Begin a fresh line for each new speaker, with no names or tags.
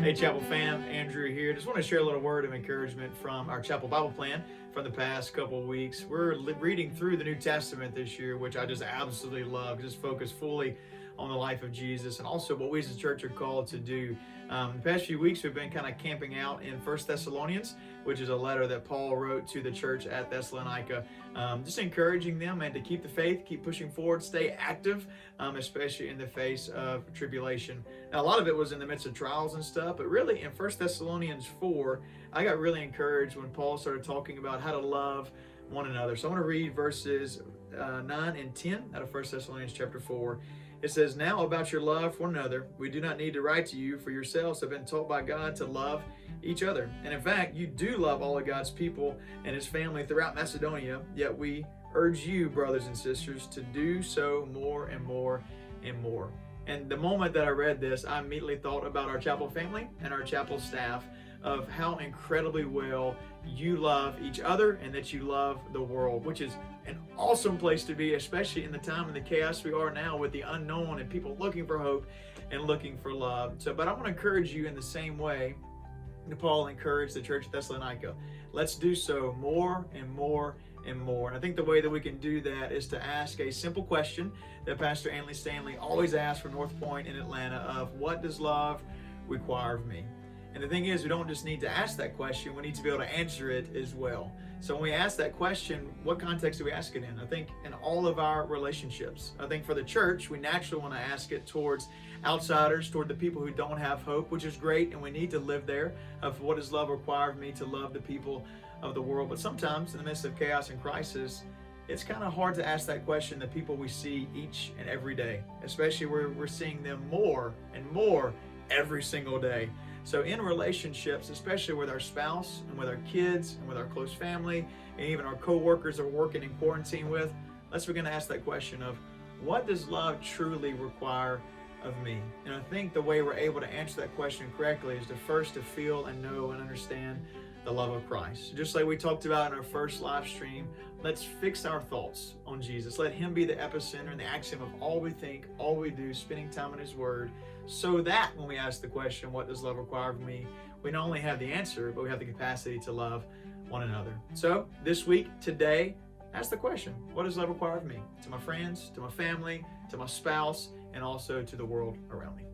Hey, Chapel fam, Andrew here. Just want to share a little word of encouragement from our Chapel Bible plan from the past couple of weeks. We're reading through the New Testament this year, which I just absolutely love. Just focus fully on the life of Jesus and also what we as a church are called to do. The past few weeks, we've been kind of camping out in 1 Thessalonians, which is a letter that Paul wrote to the church at Thessalonica, just encouraging them and to keep the faith, keep pushing forward, stay active, especially in the face of tribulation. Now, a lot of it was in the midst of trials and stuff, but really in 1 Thessalonians 4, I got really encouraged when Paul started talking about how to love one another. So I want to read verses 9 and 10 out of 1 Thessalonians chapter 4. It says, "Now about your love for one another, we do not need to write to you, for yourselves have been taught by God to love each other. And in fact, you do love all of God's people and his family throughout Macedonia, yet we urge you, brothers and sisters, to do so more and more and more." And the moment that I read this, I immediately thought about our chapel family and our chapel staff, of how incredibly well you love each other and that you love the world, which is an awesome place to be, especially in the time and the chaos we are now with the unknown and people looking for hope and looking for love. But I want to encourage you in the same way that Paul encouraged the church at Thessalonica. Let's do so more and more and more. And I think the way that we can do that is to ask a simple question that Pastor Anley Stanley always asks for North Point in Atlanta of, what does love require of me? And the thing is, we don't just need to ask that question, we need to be able to answer it as well. So when we ask that question, what context do we ask it in? I think in all of our relationships. I think for the church, we naturally want to ask it towards outsiders, toward the people who don't have hope, which is great, and we need to live there, of what does love require of me to love the people of the world. But sometimes in the midst of chaos and crisis, it's kind of hard to ask that question the people we see each and every day, especially where we're seeing them more and more every single day. So in relationships, especially with our spouse and with our kids and with our close family and even our co-workers that we're working in quarantine with, let's begin to ask that question of, what does love truly require of me? And I think the way we're able to answer that question correctly is to feel and know and understand the love of Christ. Just like we talked about in our first live stream, let's fix our thoughts on Jesus. Let him be the epicenter and the axiom of all we think, all we do, spending time in his word, so that when we ask the question, what does love require of me, we not only have the answer, but we have the capacity to love one another. So this week, today, ask the question, what does love require of me? To my friends, to my family, to my spouse, and also to the world around me.